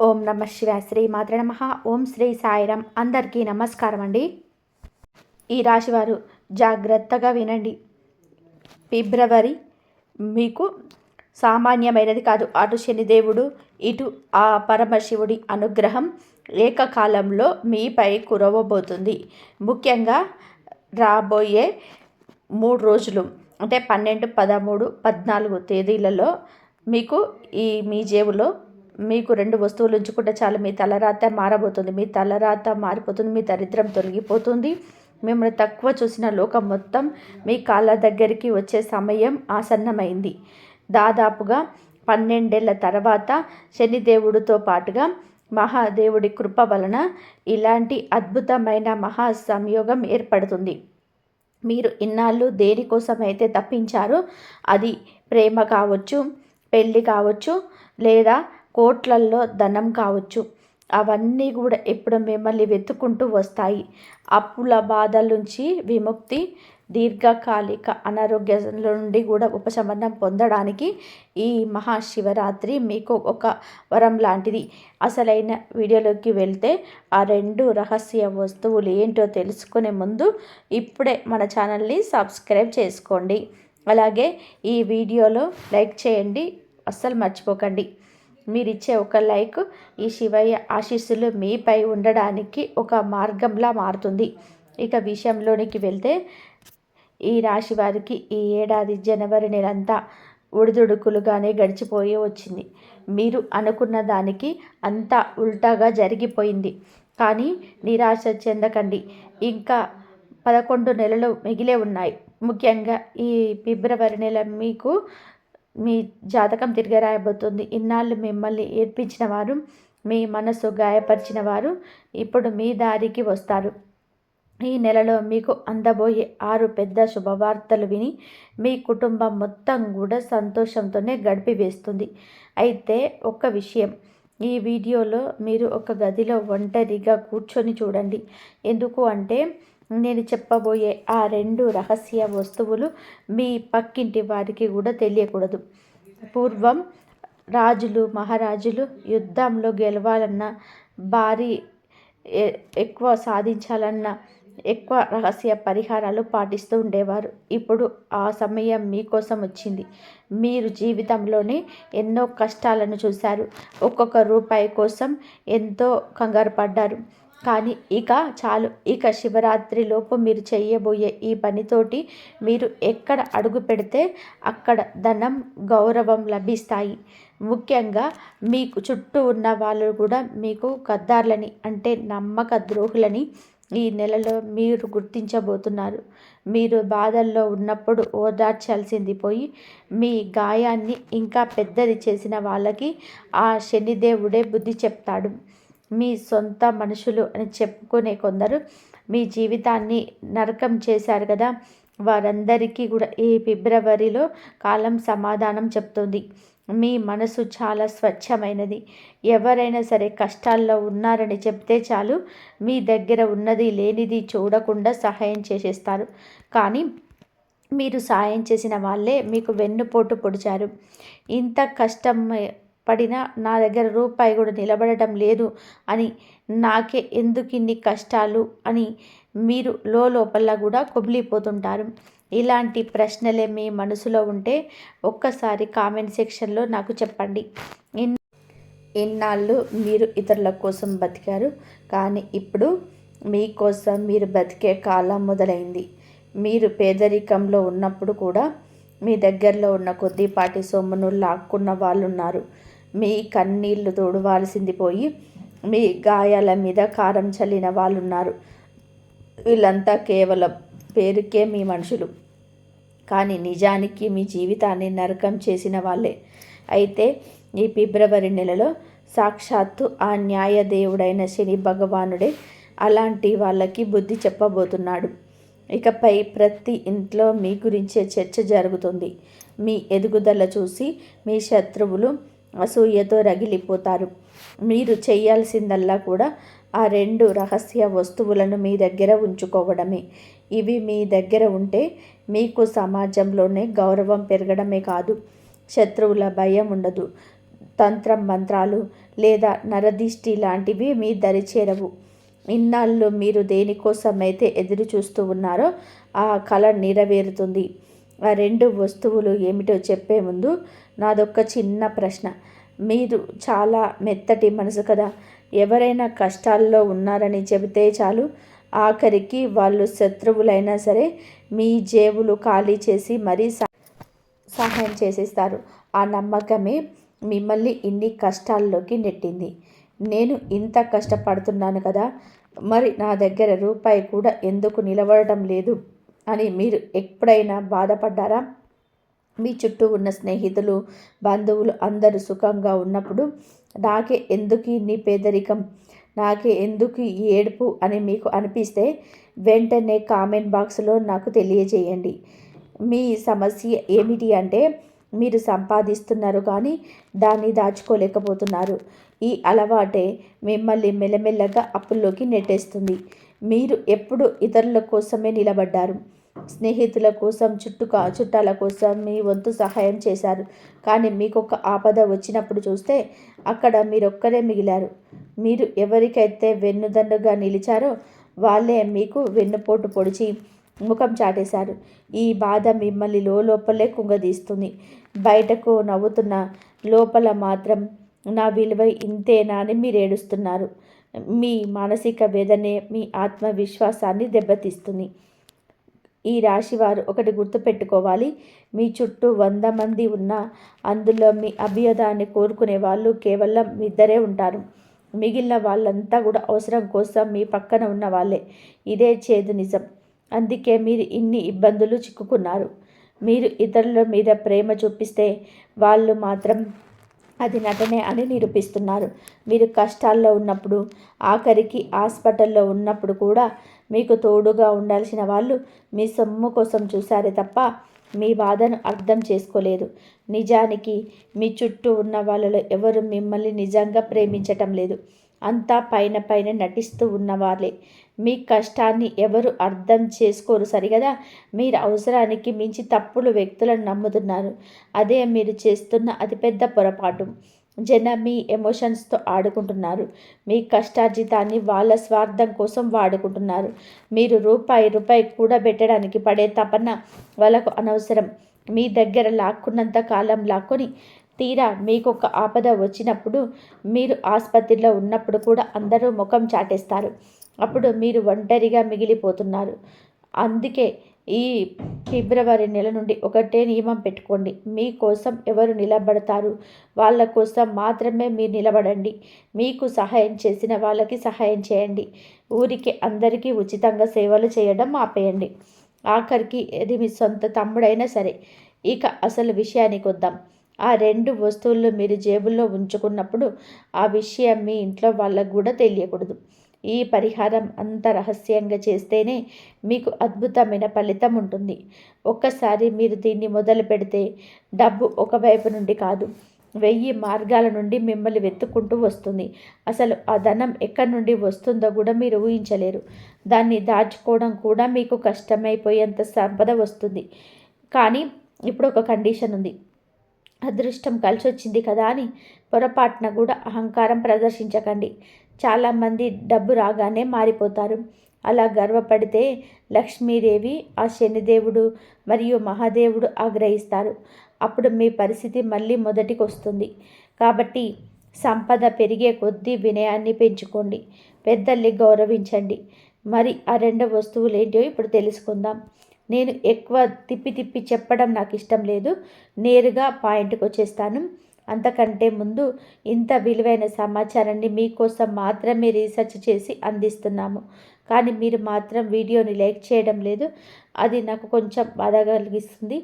ఓం నమ శివాయ. శ్రీ మాత్రే నమః. ఓం శ్రీ సాయిరాం. అందరికీ నమస్కారం అండి. ఈ రాశివారు జాగ్రత్తగా వినండి. ఫిబ్రవరి మీకు సామాన్యమైనది కాదు. అటు శనిదేవుడు, ఇటు ఆ పరమశివుడి అనుగ్రహం ఏకకాలంలో మీపై కురవబోతుంది. ముఖ్యంగా రాబోయే 3 రోజులు అంటే 12, 13, 14 తేదీలలో మీకు మీ జేబులో మీకు 2 వస్తువులు ఉంచుకుంటే చాలు. మీ తలరాత మారబోతుంది. మీ తలరాత మారిపోతుంది. మీ దరిద్రం తొలగిపోతుంది. మిమ్మల్ని తక్కువ చూసిన లోకం మొత్తం మీ కాళ్ళ దగ్గరికి వచ్చే సమయం ఆసన్నమైంది. దాదాపుగా 12 ఏళ్ల తర్వాత శనిదేవుడితో పాటుగా మహాదేవుడి కృప వలన ఇలాంటి అద్భుతమైన మహా సంయోగం ఏర్పడుతుంది. మీరు ఇన్నాళ్ళు దేనికోసమైతే తప్పించారో అది ప్రేమ కావచ్చు, పెళ్ళి కావచ్చు, లేదా కోట్లల్లో ధనం కావచ్చు, అవన్నీ కూడా ఇప్పుడు మిమ్మల్ని వెతుక్కుంటూ వస్తాయి. అప్పుల బాధల నుంచి విముక్తి, దీర్ఘకాలిక అనారోగ్యాల నుండి కూడా ఉపశమనం పొందడానికి ఈ మహాశివరాత్రి మీకు ఒక వరం లాంటిది. అసలైన వీడియోలోకి వెళ్తే ఆ 2 రహస్య వస్తువులు ఏంటో తెలుసుకునే ముందు ఇప్పుడే మన ఛానల్ని సబ్స్క్రైబ్ చేసుకోండి. అలాగే ఈ వీడియోలో లైక్ చేయండి, అస్సలు మర్చిపోకండి. మీరిచ్చే ఒక లైక్ ఈ శివయ్య ఆశీస్సులు మీపై ఉండడానికి ఒక మార్గంలా మారుతుంది. ఇక విషయంలోనికి వెళ్తే ఈ రాశి వారికి ఈ ఏడాది జనవరి నెలంతా ఉడిదుడుకులుగానే గడిచిపోయి వచ్చింది. మీరు అనుకున్న దానికి అంతా ఉల్టాగా జరిగిపోయింది. కానీ నిరాశ చెందకండి. ఇంకా 11 నెలలు మిగిలే ఉన్నాయి. ముఖ్యంగా ఈ ఫిబ్రవరి నెల మీకు మీ జాతకం తిరిగి రాయబోతుంది. ఇన్నాళ్ళు మిమ్మల్ని ఏడ్పించిన వారు, మీ మనసు గాయపరిచిన వారు ఇప్పుడు మీ దారికి వస్తారు. ఈ నెలలో మీకు అందబోయే 6 పెద్ద శుభవార్తలు విని మీ కుటుంబం మొత్తం కూడా సంతోషంతోనే గడిపివేస్తుంది. అయితే ఒక్క విషయం, ఈ వీడియోలో మీరు ఒక గదిలో ఒంటరిగా కూర్చొని చూడండి. ఎందుకు అంటే నేను చెప్పబోయే ఆ 2 రహస్య వస్తువులు మీ పక్కింటి వారికి కూడా తెలియకూడదు. పూర్వం రాజులు, మహారాజులు యుద్ధంలో గెలవాలన్నా, భారీ ఎక్కువ సాధించాలన్నా ఎక్కువ రహస్య పరిహారాలు పాటిస్తూ ఉండేవారు. ఇప్పుడు ఆ సమయం మీకోసం వచ్చింది. మీరు జీవితంలోనే ఎన్నో కష్టాలను చూశారు. ఒక్కొక్క రూపాయి కోసం ఎంతో కంగారు పడ్డారు. కానీ ఇక చాలు. ఇక శివరాత్రి లోపు మీరు చేయబోయే ఈ పనితోటి మీరు ఎక్కడ అడుగు పెడితే అక్కడ ధనం, గౌరవం లభిస్తాయి. ముఖ్యంగా మీకు చుట్టూ ఉన్న వాళ్ళు కూడా మీకు గద్దార్లని అంటే నమ్మక ద్రోహులని ఈ నెలలో మీరు గుర్తించబోతున్నారు. మీరు బాధల్లో ఉన్నప్పుడు ఓదార్చాల్సింది పోయి మీ గాయాన్ని ఇంకా పెద్దది చేసిన వాళ్ళకి ఆ శనిదేవుడే బుద్ధి చెప్తాడు. మీ సొంత మనుషులు అని చెప్పుకునే కొందరు మీ జీవితాన్ని నరకం చేశారు కదా, వారందరికీ కూడా ఈ ఫిబ్రవరిలో కాలం సమాధానం చెప్తుంది. మీ మనసు చాలా స్వచ్ఛమైనది. ఎవరైనా సరే కష్టాల్లో ఉన్నారని చెప్తే చాలు, మీ దగ్గర ఉన్నది లేనిది చూడకుండా సహాయం చేసేస్తారు. కానీ మీరు సాయం చేసిన వాళ్ళే మీకు వెన్నుపోటు పొడిచారు. ఇంత కష్టం పడినా నా దగ్గర రూపాయి కూడా నిలబడటం లేదు అని, నాకే ఎందుకు ఇన్ని కష్టాలు అని మీరు లోపల కూడా కుమిలిపోతుంటారు. ఇలాంటి ప్రశ్నలే మీ మనసులో ఉంటే ఒక్కసారి కామెంట్ సెక్షన్లో నాకు చెప్పండి. ఇన్నాళ్ళు మీరు ఇతరుల కోసం బతికారు, కానీ ఇప్పుడు మీకోసం మీరు బతికే కాలం మొదలైంది. మీరు పేదరికంలో ఉన్నప్పుడు కూడా మీ దగ్గరలో ఉన్న కొద్దిపాటి సొమ్మును లాక్కున్న వాళ్ళు ఉన్నారు. మీ కన్నీళ్లు తోడవాల్సింది పోయి మీ గాయాల మీద కారం చల్లిన వాళ్ళు ఉన్నారు. వీళ్ళంతా కేవలం పేరుకే మీ మనుషులు, కానీ నిజానికి మీ జీవితాన్ని నరకం చేసిన వాళ్ళే. అయితే ఈ ఫిబ్రవరి నెలలో సాక్షాత్తు ఆ న్యాయదేవుడైన శని భగవానుడే అలాంటి వాళ్ళకి బుద్ధి చెప్పబోతున్నాడు. ఇకపై ప్రతి ఇంట్లో మీ గురించే చర్చ జరుగుతుంది. మీ ఎదుగుదల చూసి మీ శత్రువులు అసూయతో రగిలిపోతారు. మీరు చేయాల్సిందల్లా కూడా ఆ 2 రహస్య వస్తువులను మీ దగ్గర ఉంచుకోవడమే. ఇవి మీ దగ్గర ఉంటే మీకు సమాజంలోనే గౌరవం పెరగడమే కాదు, శత్రువుల భయం ఉండదు. తంత్రం మంత్రాలు లేదా నరదిష్టి లాంటివి మీ దరి చేరవు. ఇన్నాళ్ళు మీరు దేనికోసమైతే ఎదురు చూస్తూ ఉన్నారో ఆ కళ నెరవేరుతుంది. ఆ 2 వస్తువులు ఏమిటో చెప్పే ముందు నాదొక్క చిన్న ప్రశ్న. మీరు చాలా మెత్తటి మనసు కదా. ఎవరైనా కష్టాల్లో ఉన్నారని చెబితే చాలు, ఆఖరికి వాళ్ళు శత్రువులైనా సరే మీ జేబులు ఖాళీ చేసి మరీ సహాయం చేసేస్తారు. ఆ నమ్మకమే మిమ్మల్ని ఇన్ని కష్టాల్లోకి నెట్టింది. నేను ఇంత కష్టపడుతున్నాను కదా, మరి నా దగ్గర రూపాయి కూడా ఎందుకు నిలబడటం లేదు అని మీరు ఎప్పుడైనా బాధపడ్డారా? మీ చుట్టూ ఉన్న స్నేహితులు, బంధువులు అందరూ సుఖంగా ఉన్నప్పుడు నాకే ఎందుకు ఇన్ని పేదరికం, నాకే ఎందుకు ఈ ఏడుపు అని మీకు అనిపిస్తే వెంటనే కామెంట్ బాక్స్లో నాకు తెలియజేయండి. మీ సమస్య ఏమిటి అంటే మీరు సంపాదిస్తున్నారు కానీ దాన్ని దాచుకోలేకపోతున్నారు. ఈ అలవాటే మిమ్మల్ని మెల్లమెల్లగా అప్పుల్లోకి నెట్టేస్తుంది. మీరు ఎప్పుడు ఇతరుల కోసమే నిలబడ్డారు. స్నేహితుల కోసం, చుట్టాల కోసం మీ వంతు సహాయం చేశారు. కానీ మీకొక ఆపద వచ్చినప్పుడు చూస్తే అక్కడ మీరొక్కరే మిగిలారు. మీరు ఎవరికైతే వెన్నుదన్నుగా నిలిచారో వాళ్ళే మీకు వెన్నుపోటు పొడిచి ముఖం చాటేశారు. ఈ బాధ మిమ్మల్ని లోపలే కుంగదీస్తుంది. బయటకు నవ్వుతున్న లోపల మాత్రం నా విలువ ఇంతేనా అని మీరు ఏడుస్తున్నారు. మీ మానసిక వేదనే మీ ఆత్మవిశ్వాసాన్ని దెబ్బతీస్తుంది. ఈ రాశివారు ఒకటి గుర్తుపెట్టుకోవాలి. మీ చుట్టూ 100 మంది ఉన్నా అందులో మీ అభ్యుదయాన్ని కోరుకునే వాళ్ళు కేవలం ఇద్దరే ఉంటారు. మిగిలిన వాళ్ళంతా కూడా అవసరం కోసం మీ పక్కన ఉన్న వాళ్ళే. ఇదే చేదు నిజం. అందుకే మీరు ఇన్ని ఇబ్బందులు చిక్కుకున్నారు. మీరు ఇతరుల మీద ప్రేమ చూపిస్తే వాళ్ళు మాత్రం అది నటనే అని నిరూపిస్తున్నారు. మీరు కష్టాల్లో ఉన్నప్పుడు, ఆఖరికి హాస్పిటల్లో ఉన్నప్పుడు కూడా మీకు తోడుగా ఉండాల్సిన వాళ్ళు మీ సొమ్ము కోసం చూశారే తప్ప మీ బాధను అర్థం చేసుకోలేదు. నిజానికి మీ చుట్టూ ఉన్న వాళ్ళలో ఎవరు మిమ్మల్ని నిజంగా ప్రేమించటం లేదు. అంతా పైన నటిస్తూ ఉన్నవాళ్ళే. మీ కష్టాన్ని ఎవరు అర్థం చేసుకోరు సరిగదా. మీరు అవసరానికి మించి తప్పుడు వ్యక్తులను నమ్ముతున్నారు. అదే మీరు చేస్తున్న అతిపెద్ద పొరపాటు. జనం మీ ఎమోషన్స్తో ఆడుకుంటున్నారు. మీ కష్టార్జితాన్ని వాళ్ళ స్వార్థం కోసం వాడుకుంటున్నారు. మీరు రూపాయి కూడా పెట్టడానికి పడే తపన వాళ్ళకు అనవసరం. మీ దగ్గర లాక్కున్నంత కాలం లాక్కొని తీరా మీకొక ఆపద వచ్చినప్పుడు, మీరు ఆసుపత్రిలో ఉన్నప్పుడు కూడా అందరూ ముఖం చాటేస్తారు. అప్పుడు మీరు ఒంటరిగా మిగిలిపోతున్నారు. అందుకే ఈ ఫిబ్రవరి నెల నుండి ఒకటే నియమం పెట్టుకోండి. మీకోసం ఎవరు నిలబడతారు వాళ్ళ కోసం మాత్రమే మీరు నిలబడండి. మీకు సహాయం చేసిన వాళ్ళకి సహాయం చేయండి. ఊరికి అందరికీ ఉచితంగా సేవలు చేయడం ఆపేయండి. ఆఖరికి అది మీ సొంత తమ్ముడైనా సరే. ఇక అసలు విషయానికి వద్దాం. ఆ 2 వస్తువులు మీరు జేబుల్లో ఉంచుకున్నప్పుడు ఆ విషయం మీ ఇంట్లో వాళ్ళకు కూడా తెలియకూడదు. ఈ పరిహారం అంత రహస్యంగా చేస్తేనే మీకు అద్భుతమైన ఫలితం ఉంటుంది. ఒక్కసారి మీరు దీన్ని మొదలు పెడితే డబ్బు ఒకవైపు నుండి కాదు, 1000 మార్గాల నుండి మిమ్మల్ని వెతుక్కుంటూ వస్తుంది. అసలు ఆ ధనం ఎక్కడి నుండి వస్తుందో కూడా మీరు ఊహించలేరు. దాన్ని దాచుకోవడం కూడా మీకు కష్టమైపోయేంత సంపద వస్తుంది. కానీ ఇప్పుడు ఒక కండిషన్ ఉంది. అదృష్టం కలిసొచ్చింది కదా అని పొరపాటున కూడా అహంకారం ప్రదర్శించకండి. చాలామంది డబ్బు రాగానే మారిపోతారు. అలా గర్వపడితే లక్ష్మీదేవి, ఆ శనిదేవుడు మరియు మహాదేవుడు ఆగ్రహిస్తారు. అప్పుడు మీ పరిస్థితి మళ్ళీ మొదటికి వస్తుంది. కాబట్టి సంపద పెరిగే కొద్దీ వినయాన్ని పెంచుకోండి. పెద్దల్ని గౌరవించండి. మరి ఆ 2 వస్తువులు ఏంటో ఇప్పుడు తెలుసుకుందాం. నేను ఎక్కువ తిప్పి చెప్పడం నాకు ఇష్టం లేదు. నేరుగా పాయింట్కి వచ్చేస్తాను. అంతకంటే ముందు ఇంత విలువైన సమాచారాన్ని మీకోసం మాత్రమే రీసెర్చ్ చేసి అందిస్తున్నాము. కానీ మీరు మాత్రం వీడియోని లైక్ చేయడం లేదు. అది నాకు కొంచెం బాధ కలిగిస్తుంది.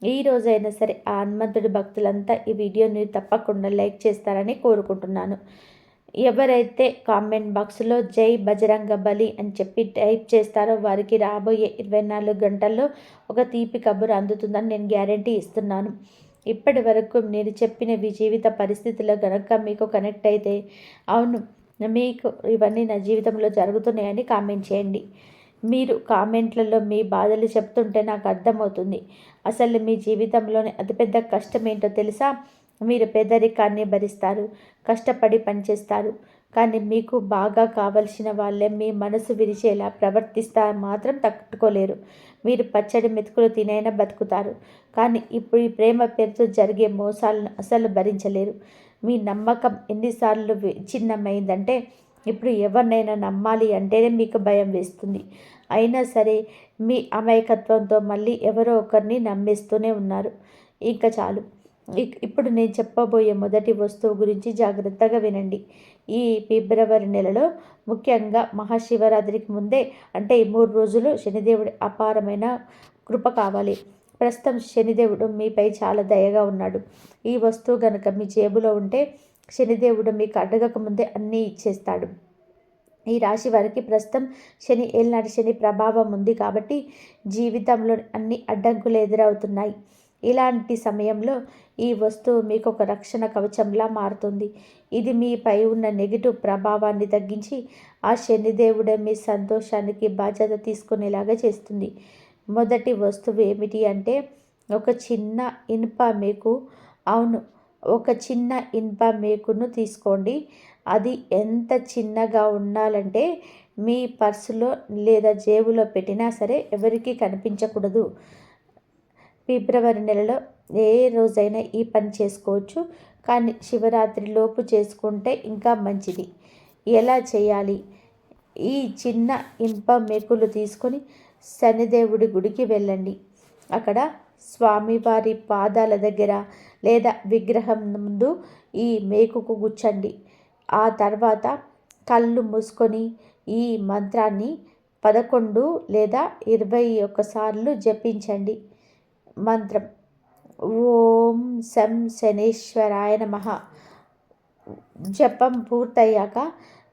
ఈ రోజైనా సరే ఆ హనుమంతుడి భక్తులంతా ఈ వీడియోని తప్పకుండా లైక్ చేస్తారని కోరుకుంటున్నాను. ఎవరైతే కామెంట్ బాక్స్లో జై బజరంగ బలి అని చెప్పి టైప్ చేస్తారో వారికి రాబోయే 24 గంటల్లో ఒక తీపి కబురు అందుతుందని నేను గ్యారంటీ ఇస్తున్నాను. ఇప్పటి వరకు నేను చెప్పిన మీ జీవిత పరిస్థితుల్లో కనుక మీకు కనెక్ట్ అయితే, అవును మీకు ఇవన్నీ నా జీవితంలో జరుగుతున్నాయని కామెంట్ చేయండి. మీరు కామెంట్లలో మీ బాధలు చెప్తుంటే నాకు అర్థమవుతుంది. అసలు మీ జీవితంలోని అతిపెద్ద కష్టం ఏంటో తెలుసా? మీరు పేదరికాన్ని భరిస్తారు, కష్టపడి పనిచేస్తారు. కానీ మీకు బాగా కావలసిన వాళ్ళే మీ మనసు విరిచేలా ప్రవర్తిస్తా మాత్రం తట్టుకోలేరు. మీరు పచ్చడి మెతుకులు తినైనా బతుకుతారు. కానీ ఇప్పుడు ఈ ప్రేమ పేరుతో జరిగే మోసాలను అసలు భరించలేరు. మీ నమ్మకం ఎన్నిసార్లు విచ్ఛిన్నమైందంటే ఇప్పుడు ఎవరినైనా నమ్మాలి అంటేనే మీకు భయం వేస్తుంది. అయినా సరే మీ అమాయకత్వంతో మళ్ళీ ఎవరో ఒకరిని నమ్మేస్తూనే ఉన్నారు. ఇంకా చాలు. ఇప్పుడు నేను చెప్పబోయే మొదటి వస్తువు గురించి జాగ్రత్తగా వినండి. ఈ ఫిబ్రవరి నెలలో ముఖ్యంగా మహాశివరాత్రికి ముందే అంటే ఈ 3 రోజులు శనిదేవుడి అపారమైన కృప కావాలి. ప్రస్తుతం శనిదేవుడు మీపై చాలా దయగా ఉన్నాడు. ఈ వస్తువు గనుక మీ జేబులో ఉంటే శనిదేవుడు మీకు అడగక ముందే అన్నీ ఇచ్చేస్తాడు. ఈ రాశి వారికి ప్రస్తుతం శని ఏలినాటి శని ప్రభావం ఉంది కాబట్టి జీవితంలో అన్ని అడ్డంకులు ఎదురవుతున్నాయి. ఇలాంటి సమయంలో ఈ వస్తువు మీకు ఒక రక్షణ కవచంలా మారుతుంది. ఇది మీపై ఉన్న నెగిటివ్ ప్రభావాన్ని తగ్గించి ఆ శనిదేవుడే మీ సంతోషానికి బాధ్యత తీసుకునేలాగా చేస్తుంది. మొదటి వస్తువు ఏమిటి అంటే ఒక చిన్న ఇనుప మేకు. అవును, ఒక చిన్న ఇనుప మేకును తీసుకోండి. అది ఎంత చిన్నగా ఉండాలంటే మీ పర్సులో లేదా జేబులో పెట్టినా సరే ఎవరికీ కనిపించకూడదు. ఫిబ్రవరి నెలలో ఏ రోజైనా ఈ పని చేసుకోవచ్చు, కానీ శివరాత్రి లోపు చేసుకుంటే ఇంకా మంచిది. ఎలా చేయాలి? ఈ చిన్న ఇనుప మేకులు తీసుకొని శనిదేవుడి గుడికి వెళ్ళండి. అక్కడ స్వామివారి పాదాల దగ్గర లేదా విగ్రహం ముందు ఈ మేకుకు గుచ్చండి. ఆ తర్వాత కళ్ళు మూసుకొని ఈ మంత్రాన్ని 11 లేదా 21 సార్లు జపించండి. మంత్రం: ఓం శం శనేశ్వరాయ నమః. జపం పూర్తయ్యాక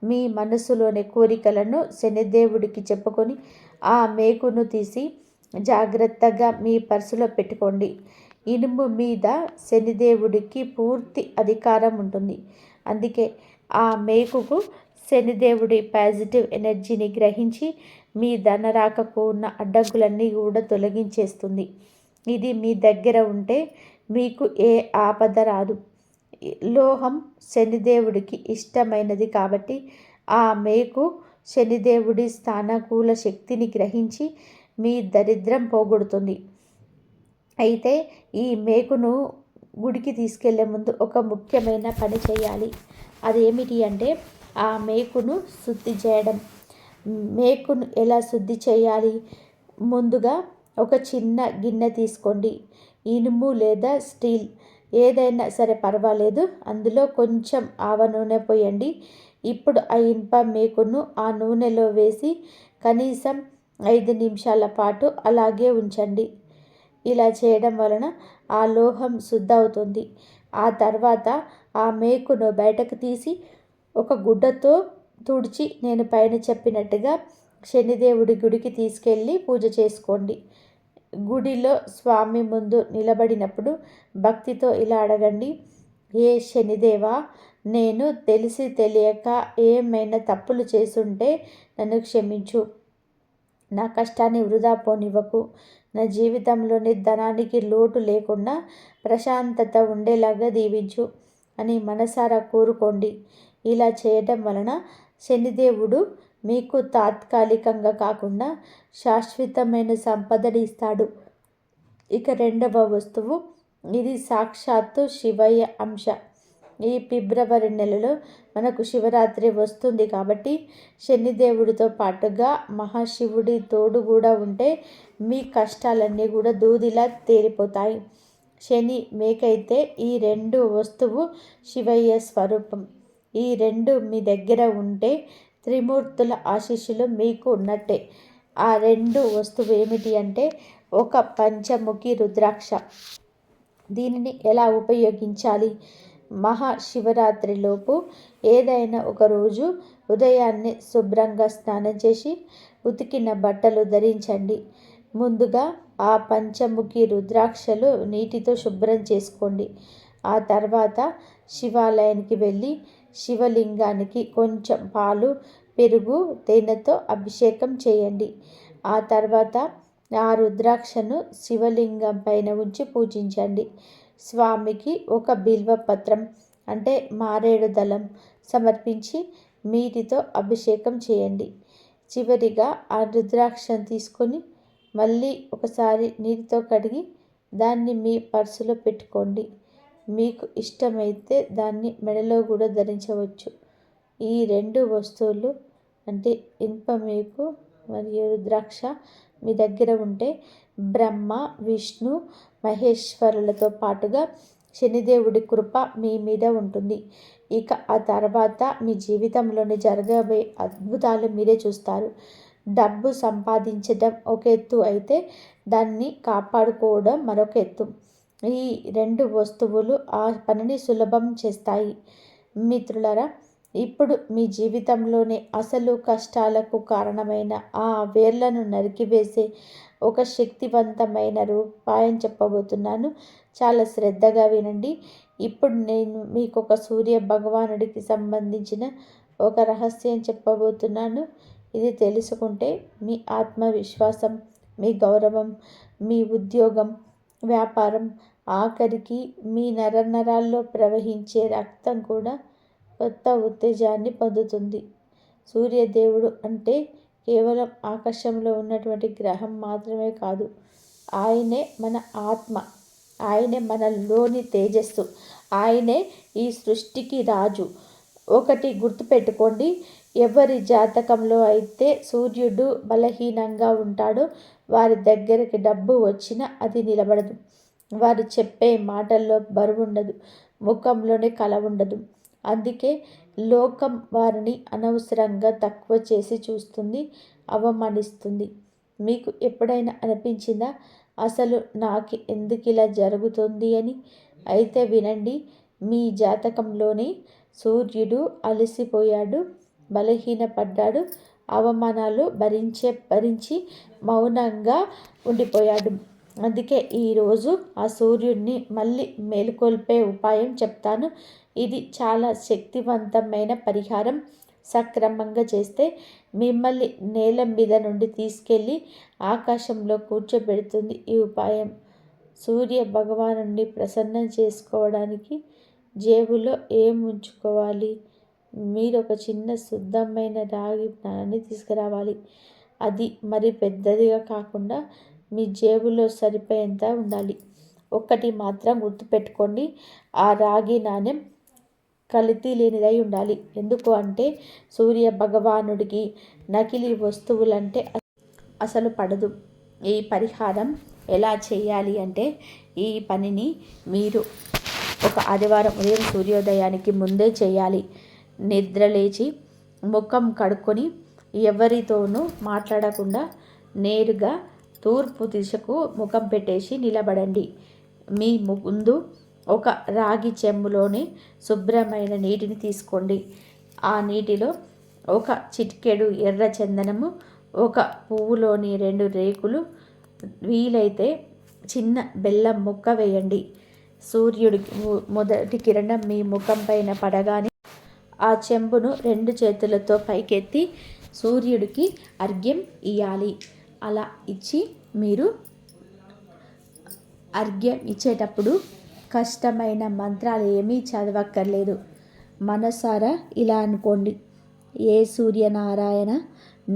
మీ మనసులోని కోరికలను శనిదేవుడికి చెప్పుకొని ఆ మేకును తీసి జాగ్రత్తగా మీ పర్సులో పెట్టుకోండి. ఇనుము మీద శనిదేవుడికి పూర్తి అధికారం ఉంటుంది. అందుకే ఆ మేకుకు శనిదేవుడి పాజిటివ్ ఎనర్జీని గ్రహించి మీ ధనరాకకు ఉన్న అడ్డంకులన్నీ కూడా తొలగించేస్తుంది. ఇది మీ దగ్గర ఉంటే మీకు ఏ ఆపద రాదు. లోహం శనిదేవుడికి ఇష్టమైనది కాబట్టి ఆ మేకు శనిదేవుడి స్థానకూల శక్తిని గ్రహించి మీ దరిద్రం పోగొడుతుంది. అయితే ఈ మేకును గుడికి తీసుకెళ్లే ముందు ఒక ముఖ్యమైన పని చేయాలి. అదేమిటి అంటే ఆ మేకును శుద్ధి చేయడం. మేకును ఎలా శుద్ధి చేయాలి? ముందుగా ఒక చిన్న గిన్నె తీసుకోండి. ఇనుము లేదా స్టీల్ ఏదైనా సరే పర్వాలేదు. అందులో కొంచెం ఆవ నూనె పోయండి. ఇప్పుడు ఆ ఇనుప మేకును ఆ నూనెలో వేసి కనీసం 5 నిమిషాల పాటు అలాగే ఉంచండి. ఇలా చేయడం వలన ఆ లోహం శుద్ధి అవుతుంది. ఆ తర్వాత ఆ మేకును బయటకు తీసి ఒక గుడ్డతో తుడిచి నేను పైన చెప్పినట్టుగా శనిదేవుడి గుడికి తీసుకెళ్ళి పూజ చేసుకోండి. గుడిలో స్వామి ముందు నిలబడినప్పుడు భక్తితో ఇలా అడగండి: ఏ శనిదేవా, నేను తెలిసి తెలియక ఏమైనా తప్పులు చేసుంటే నన్ను క్షమించు. నా కష్టాన్ని వృధా పోనివ్వకు. నా జీవితంలోని ధనానికి లోటు లేకుండా ప్రశాంతత ఉండేలాగా దీవించు అని మనసారా కోరుకోండి. ఇలా చేయడం వలన శనిదేవుడు మీకు తాత్కాలికంగా కాకుండా శాశ్వతమైన సంపదని ఇస్తాడు. ఇక రెండవ వస్తువు, ఇది సాక్షాత్తు శివయ్య అంశ. ఈ ఫిబ్రవరి నెలలో మనకు శివరాత్రి వస్తుంది కాబట్టి శనిదేవుడితో పాటుగా మహాశివుడి తోడు కూడా ఉంటే మీ కష్టాలన్నీ కూడా దూదిలా తేలిపోతాయి. శని మేకైతే ఈ 2 వస్తువు శివయ్య స్వరూపం. ఈ 2 మీ దగ్గర ఉంటే త్రిమూర్తుల ఆశీస్సులు మీకు ఉన్నట్టే. ఆ 2 వస్తువు ఏమిటి అంటే ఒక పంచముఖి రుద్రాక్ష. దీనిని ఎలా ఉపయోగించాలి? మహాశివరాత్రిలోపు ఏదైనా ఒక రోజు ఉదయాన్నే శుభ్రంగా స్నానం చేసి ఉతికిన బట్టలు ధరించండి. ముందుగా ఆ పంచముఖి రుద్రాక్షలు నీటితో శుభ్రం చేసుకోండి. ఆ తర్వాత శివాలయానికి వెళ్ళి శివలింగానికి కొంచెం పాలు, పెరుగు, తేనెతో అభిషేకం చేయండి. ఆ తర్వాత ఆ రుద్రాక్షను శివలింగం పైన ఉంచి పూజించండి. స్వామికి ఒక బిల్వపత్రం అంటే మారేడు దళం సమర్పించి నీటితో అభిషేకం చేయండి. చివరిగా ఆ రుద్రాక్షను తీసుకొని మళ్ళీ ఒకసారి నీటితో కడిగి దాన్ని మీ పర్సులో పెట్టుకోండి. మీకు ఇష్టమైతే దాన్ని మెడలో కూడా ధరించవచ్చు. ఈ 2 వస్తువులు అంటే ఇనుప మేకు మరియు రుద్రాక్ష మీ దగ్గర ఉంటే బ్రహ్మ, విష్ణు, మహేశ్వరులతో పాటుగా శనిదేవుడి కృప మీ మీద ఉంటుంది. ఇక ఆ తర్వాత మీ జీవితంలోని జరగబోయే అద్భుతాలు మీరే చూస్తారు. డబ్బు సంపాదించడం ఒక ఎత్తు అయితే దాన్ని కాపాడుకోవడం మరొక ఎత్తు. ఈ 2 వస్తువులు ఆ పనిని సులభం చేస్తాయి. మిత్రులారా, ఇప్పుడు మీ జీవితంలోని అసలు కష్టాలకు కారణమైన ఆ వేర్లను నరికివేసే ఒక శక్తివంతమైన ఉపాయం చెప్పబోతున్నాను. చాలా శ్రద్ధగా వినండి. ఇప్పుడు నేను మీకు ఒక సూర్య భగవానుడికి సంబంధించిన ఒక రహస్యం చెప్పబోతున్నాను. ఇది తెలుసుకుంటే మీ ఆత్మవిశ్వాసం, మీ గౌరవం, మీ ఉద్యోగం, వ్యాపారం, ఆఖరికి మీ నరనరాల్లో ప్రవహించే రక్తం కూడా కొత్త ఉత్తేజాన్ని పొందుతుంది. సూర్యదేవుడు అంటే కేవలం ఆకాశంలో ఉన్నటువంటి గ్రహం మాత్రమే కాదు. ఆయనే మన ఆత్మ, ఆయనే మనలోని తేజస్సు, ఆయనే ఈ సృష్టికి రాజు. ఒకటి గుర్తుపెట్టుకోండి, ఎవరి జాతకంలో అయితే సూర్యుడు బలహీనంగా ఉంటాడో వారి దగ్గరికి డబ్బు వచ్చినా అది నిలబడదు. వారు చెప్పే మాటల్లో బరువుండదు, ముఖంలోనే కళ ఉండదు. అందుకే లోకం వారిని అనవసరంగా తక్కువ చేసి చూస్తుంది, అవమానిస్తుంది. మీకు ఎప్పుడైనా అనిపించిందా అసలు నాకు ఎందుకు ఇలా జరుగుతుంది అని? అయితే వినండి, మీ జాతకంలోని సూర్యుడు అలసిపోయాడు, బలహీనపడ్డాడు, అవమానాలు భరించి మౌనంగా ఉండిపోయాడు. అందుకే ఈరోజు ఆ సూర్యుడిని మళ్ళీ మేలుకొల్పే ఉపాయం చెప్తాను. ఇది చాలా శక్తివంతమైన పరిహారం. సక్రమంగా చేస్తే మిమ్మల్ని నేల మీద నుండి తీసుకెళ్ళి ఆకాశంలో కూర్చోబెడుతుంది ఈ ఉపాయం. సూర్య భగవానుడిని ప్రసన్నం చేసుకోవడానికి జేబులో ఏం ఉంచుకోవాలి? మీరు ఒక చిన్న శుద్ధమైన రాగి నాణాన్ని తీసుకురావాలి. అది మరి పెద్దదిగా కాకుండా మీ జేబులో సరిపోయేంత ఉండాలి. ఒక్కటి మాత్రం గుర్తుపెట్టుకోండి, ఆ రాగి నాణెం కల్తీ లేనిదై ఉండాలి. ఎందుకు అంటే సూర్య భగవానుడికి నకిలీ వస్తువులంటే అసలు పడదు. ఈ పరిహారం ఎలా చేయాలి అంటే, ఈ పనిని మీరు ఒక ఆదివారం ఉదయం సూర్యోదయానికి ముందే చేయాలి. నిద్రలేచి ముఖం కడుక్కొని ఎవరితోనూ మాట్లాడకుండా నేరుగా తూర్పు దిశకు ముఖం పెట్టేసి నిలబడండి. మీ ముందు ఒక రాగి చెంబులోని శుభ్రమైన నీటిని తీసుకోండి. ఆ నీటిలో ఒక చిటికెడు ఎర్ర చందనము, ఒక పువ్వులోని 2 రేకులు, వీలైతే చిన్న బెల్లం ముక్క వేయండి. సూర్యుడికి మొదటి కిరణం మీ ముఖం పైన పడగానే ఆ చెంబును 2 చేతులతో పైకెత్తి సూర్యుడికి అర్ఘ్యం ఇయ్యాలి. అలా ఇచ్చి మీరు అర్ఘ్యం ఇచ్చేటప్పుడు కష్టమైన మంత్రాలు ఏమీ చదవక్కర్లేదు. మనసారా ఇలా అనుకోండి, ఏ సూర్యనారాయణ,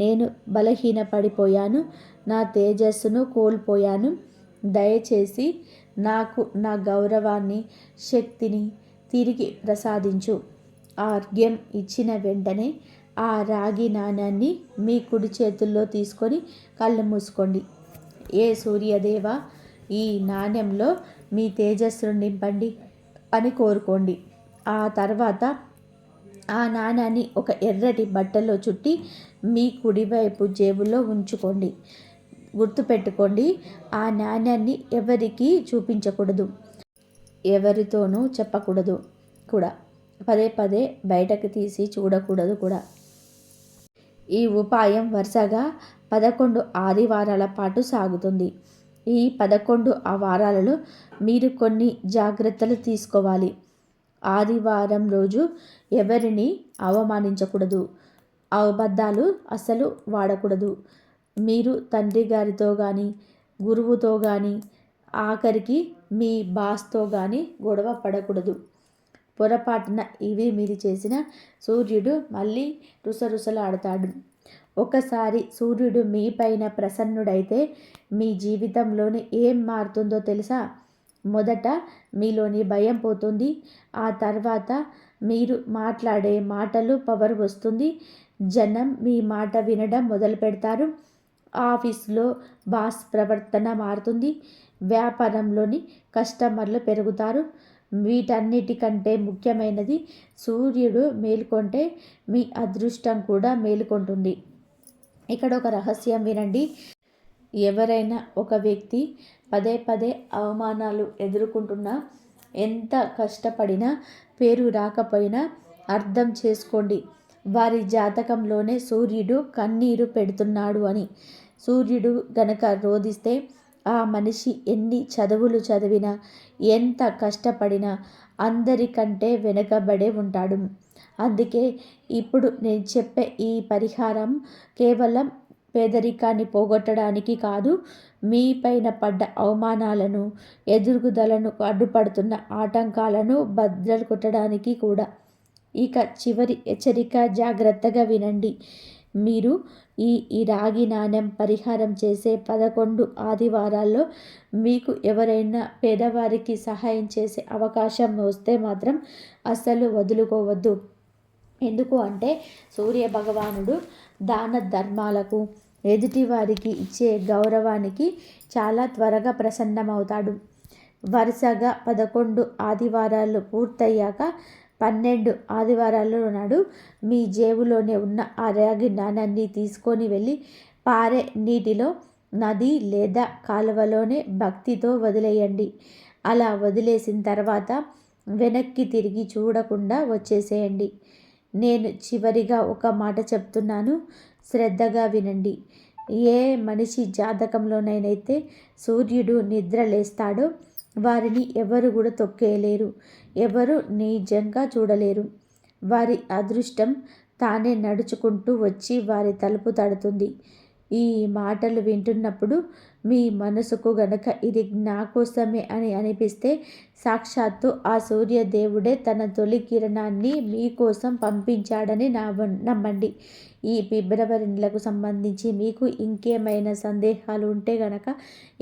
నేను బలహీనపడిపోయాను, నా తేజస్సును కోల్పోయాను. దయచేసి నాకు నా గౌరవాన్ని, శక్తిని తిరిగి ప్రసాదించు. ఆ అర్ఘ్యం ఇచ్చిన వెంటనే ఆ రాగి నాణ్యాన్ని మీ కుడి చేతుల్లో తీసుకొని కళ్ళు మూసుకోండి. ఏ సూర్యదేవ, ఈ నాణ్యంలో మీ తేజస్సును నింపండి అని కోరుకోండి. ఆ తర్వాత ఆ నాణ్యాన్ని ఒక ఎర్రటి బట్టలో చుట్టి మీ కుడివైపు జేబులో ఉంచుకోండి. గుర్తుపెట్టుకోండి, ఆ నాణ్యాన్ని ఎవరికీ చూపించకూడదు, ఎవరితోనూ చెప్పకూడదు కూడా. పదే పదే బయటకు తీసి చూడకూడదు కూడా. ఈ ఉపాయం వరుసగా 11 ఆదివారాల పాటు సాగుతుంది. ఈ 11 వారాలలో మీరు కొన్ని జాగ్రత్తలు తీసుకోవాలి. ఆదివారం రోజు ఎవరిని అవమానించకూడదు, అబద్ధాలు అస్సలు వాడకూడదు. మీరు తండ్రి గారితో కానీ, గురువుతో కానీ ఆఖరికి మీ బాస్తో కానీ గొడవ పడకూడదు. పొరపాటున ఇవి మీరు చేసిన సూర్యుడు మళ్ళీ రుసరుసలాడతాడు. ఒకసారి సూర్యుడు మీ పైన ప్రసన్నుడైతే మీ జీవితంలోని ఏం మారుతుందో తెలుసా? మొదట మీలోని భయం పోతుంది. ఆ తర్వాత మీరు మాట్లాడే మాటలు పవర్ వస్తుంది. జనం మీ మాట వినడం మొదలు పెడతారు. ఆఫీస్లో బాస్ ప్రవర్తన మారుతుంది. వ్యాపారంలోని కస్టమర్లు పెరుగుతారు. వీటన్నిటికంటే ముఖ్యమైనది, సూర్యుడు మేలుకొంటే మీ అదృష్టం కూడా మేలుకొంటుంది. ఇక్కడ ఒక రహస్యం వినండి. ఎవరైనా ఒక వ్యక్తి పదే పదే అవమానాలు ఎదుర్కొంటున్నా, ఎంత కష్టపడినా పేరు రాకపోయినా అర్థం చేసుకోండి, వారి జాతకంలోనే సూర్యుడు కన్నీరు పెడుతున్నాడు అని. సూర్యుడు గనక రోదిస్తే ఆ మనిషి ఎన్ని చదువులు చదివినా, ఎంత కష్టపడినా అందరికంటే వెనుకబడే ఉంటాడు. అందుకే ఇప్పుడు నేను చెప్పే ఈ పరిహారం కేవలం పేదరికాన్ని పోగొట్టడానికి కాదు, మీ పైన పడ్డ అవమానాలను, ఎదుగుదలను అడ్డుపడుతున్న ఆటంకాలను బద్దలు కొట్టడానికి కూడా. ఇక చివరి హెచ్చరిక, జాగ్రత్తగా వినండి. మీరు ఈ రాగి నాణెం పరిహారం చేసే 11 ఆదివారాల్లో మీకు ఎవరైనా పేదవారికి సహాయం చేసే అవకాశం వస్తే మాత్రం అస్సలు వదులుకోవద్దు. ఎందుకు అంటే సూర్య భగవానుడు దాన ధర్మాలకు, ఎదుటివారికి ఇచ్చే గౌరవానికి చాలా త్వరగా ప్రసన్నమవుతాడు. వరుసగా 11 ఆదివారాలు పూర్తయ్యాక 12 ఆదివారాల నాడు మీ జేబులోనే ఉన్న ఆ రాగి నాణాన్ని తీసుకొని వెళ్ళి పారే నీటిలో, నది లేదా కాలువలోనే భక్తితో వదిలేయండి. అలా వదిలేసిన తర్వాత వెనక్కి తిరిగి చూడకుండా వచ్చేసేయండి. నేను చివరిగా ఒక మాట చెప్తున్నాను, శ్రద్ధగా వినండి. ఏ మనిషి జాతకంలోనైతే సూర్యుడు నిద్ర లేస్తాడో వారిని ఎవరు కూడా తొక్కేయలేరు, ఎవరు నిజంగా చూడలేరు. వారి అదృష్టం తానే నడుచుకుంటూ వచ్చి వారి తలుపు తడుతుంది. ఈ మాటలు వింటున్నప్పుడు మీ మనసుకు గనక ఇది నా కోసమే అని అనిపిస్తే, సాక్షాత్తు ఆ సూర్యదేవుడే తన తొలి కిరణాన్ని మీకోసం పంపించాడని నమ్మండి. ఈ ఫిబ్రవరి నెలకు సంబంధించి మీకు ఇంకేమైనా సందేహాలు ఉంటే గనక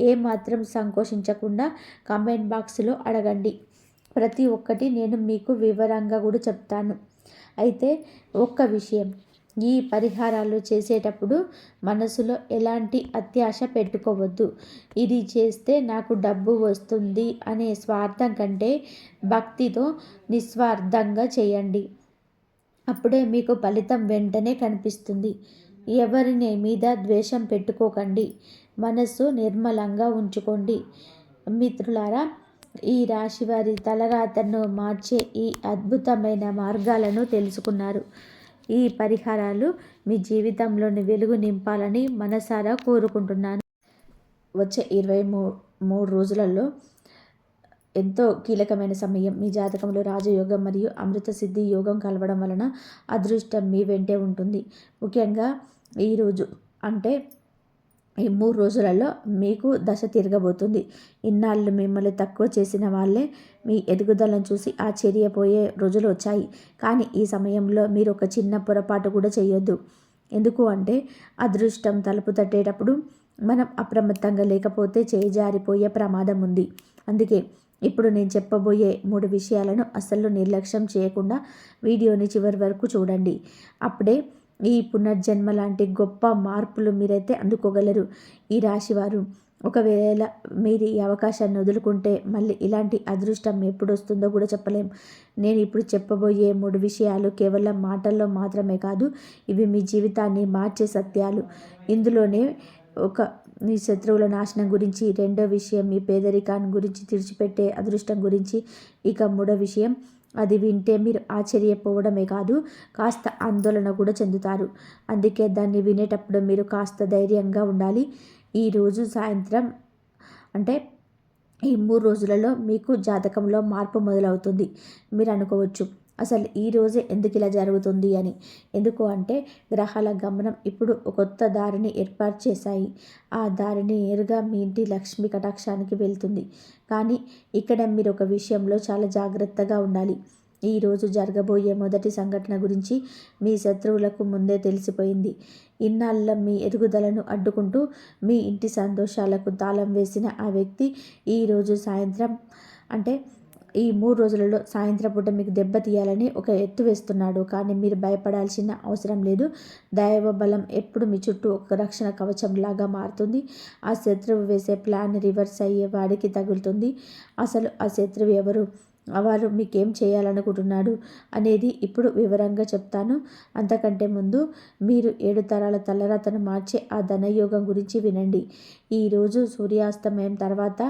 ఏమాత్రం సంకోచించకుండా కామెంట్ బాక్స్లో అడగండి. ప్రతి ఒక్కటి నేను మీకు వివరంగా కూడా చెప్తాను. అయితే ఒక్క విషయం, ఈ పరిహారాలు చేసేటప్పుడు మనసులో ఎలాంటి అత్యాశ పెట్టుకోవద్దు. ఇది చేస్తే నాకు డబ్బు వస్తుంది అనే స్వార్థం కంటే భక్తితో నిస్వార్థంగా చేయండి. అప్పుడే మీకు ఫలితం వెంటనే కనిపిస్తుంది. ఎవరిని మీద ద్వేషం పెట్టుకోకండి. మనస్సు నిర్మలంగా ఉంచుకోండి. మిత్రులారా, ఈ రాశి వారి తలరాతను మార్చే ఈ అద్భుతమైన మార్గాలను తెలుసుకున్నారు. ఈ పరిహారాలు మీ జీవితంలోని వెలుగు నింపాలని మనసారా కోరుకుంటున్నాను. వచ్చే 23 రోజులలో ఎంతో కీలకమైన సమయం. మీ జాతకంలో రాజయోగం మరియు అమృత సిద్ధి యోగం కలవడం వలన అదృష్టం మీ వెంటే ఉంటుంది. ముఖ్యంగా ఈరోజు అంటే ఈ 3 రోజులలో మీకు దశ తిరగబోతుంది. ఇన్నాళ్ళు మిమ్మల్ని తక్కువ చేసిన వాళ్ళే మీ ఎదుగుదలను చూసి ఆశ్చర్యపోయే రోజులు వచ్చాయి. కానీ ఈ సమయంలో మీరు ఒక చిన్న పొరపాటు కూడా చేయొద్దు. ఎందుకు అంటే అదృష్టం తలుపు తట్టేటప్పుడు మనం అప్రమత్తంగా లేకపోతే చేజారిపోయే ప్రమాదం ఉంది. అందుకే ఇప్పుడు నేను చెప్పబోయే 3 విషయాలను అస్సలు నిర్లక్ష్యం చేయకుండా వీడియోని చివరి వరకు చూడండి. అప్పుడే ఈ పునర్జన్మ లాంటి గొప్ప మార్పులు మీరైతే అందుకోగలరు. ఈ రాశివారు ఒకవేళ మీరు ఈ అవకాశాన్ని వదులుకుంటే మళ్ళీ ఇలాంటి అదృష్టం ఎప్పుడు వస్తుందో కూడా చెప్పలేం. నేను ఇప్పుడు చెప్పబోయే 3 విషయాలు కేవలం మాటల్లో మాత్రమే కాదు, ఇవి మీ జీవితాన్ని మార్చే సత్యాలు. ఇందులోనే మీ శత్రువుల నాశనం గురించి, రెండో విషయం మీ పేదరికాన్ని గురించి, తుడిచిపెట్టే అదృష్టం గురించి, ఇక 3వ విషయం, అది వింటే మీరు ఆశ్చర్యపోవడమే కాదు కాస్త ఆందోళన కూడా చెందుతారు. అందుకే దాన్ని వినేటప్పుడు మీరు కాస్త ధైర్యంగా ఉండాలి. ఈరోజు సాయంత్రం అంటే ఈ 3 రోజులలో మీకు జాతకంలో మార్పు మొదలవుతుంది. మీరు అనుకోవచ్చు, అసలు ఈ రోజే ఎందుకు ఇలా జరుగుతుంది అని. ఎందుకు అంటే గ్రహాల గమనం ఇప్పుడు ఒక కొత్త దారిని ఏర్పాటు చేశాయి. ఆ దారిని నేరుగా మీ ఇంటి లక్ష్మి కటాక్షానికి వెళ్తుంది. కానీ ఇక్కడ మీరు ఒక విషయంలో చాలా జాగ్రత్తగా ఉండాలి. ఈరోజు జరగబోయే మొదటి సంఘటన గురించి మీ శత్రువులకు ముందే తెలిసిపోయింది. ఇన్నాళ్ళ మీ ఎదుగుదలను అడ్డుకుంటూ మీ ఇంటి సంతోషాలకు తాళం వేసిన ఆ వ్యక్తి ఈరోజు సాయంత్రం అంటే ఈ 3 రోజులలో సాయంత్రం పూట మీకు దెబ్బతీయాలని ఒక ఎత్తు వేస్తున్నాడు. కానీ మీరు భయపడాల్సిన అవసరం లేదు. దైవ బలం ఎప్పుడు మీ చుట్టూ ఒక రక్షణ కవచంలాగా మారుతుంది. ఆ శత్రువు వేసే ప్లాన్ రివర్స్ అయ్యే వాడికి తగులుతుంది. అసలు ఆ శత్రువు ఎవరు, వారు మీకేం చేయాలనుకుంటున్నాడు అనేది ఇప్పుడు వివరంగా చెప్తాను. అంతకంటే ముందు మీరు 7 తరాల తలరాతను మార్చే ఆ ధనయోగం గురించి వినండి. ఈరోజు సూర్యాస్తమయం తర్వాత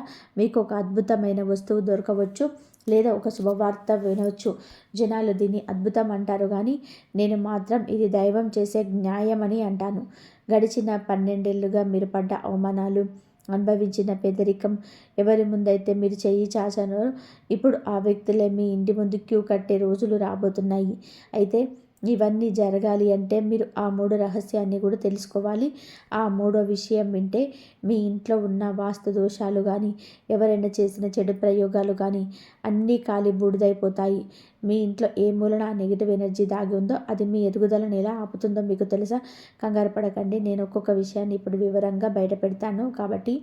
మీకు ఒక అద్భుతమైన వస్తువు దొరకవచ్చు, లేదా ఒక శుభవార్త వినవచ్చు. జనాలు దీన్ని అద్భుతం అంటారు, కానీ నేను మాత్రం ఇది దైవం చేసే న్యాయమని అంటాను. గడిచిన 12 ఏళ్లుగా మీరు పడ్డ అవమానాలు, అనుభవించిన పేదరికం, ఎవరి ముందైతే మీరు చెయ్యి చాచారో ఇప్పుడు ఆ వ్యక్తులే మీ ఇంటి ముందు క్యూ కట్టే రోజులు రాబోతున్నాయి. అయితే ఇవన్నీ జరగాలి అంటే మీరు ఆ 3 రహస్యాన్ని కూడా తెలుసుకోవాలి. ఆ 3వ విషయం వింటే మీ ఇంట్లో ఉన్న వాస్తు దోషాలు కానీ, ఎవరైనా చేసిన చెడు ప్రయోగాలు కానీ అన్నీ కాలి బూడిదైపోతాయి. మీ ఇంట్లో ఏ మూలన ఆ నెగిటివ్ ఎనర్జీ దాగి ఉందో అది మీ ఎదుగుదలను ఎలా ఆపుతుందో మీకు తెలుసా? కంగారు పడకండి, నేను ఒక్కొక్క విషయాన్ని ఇప్పుడు వివరంగా బయట పెడతాను. కాబట్టి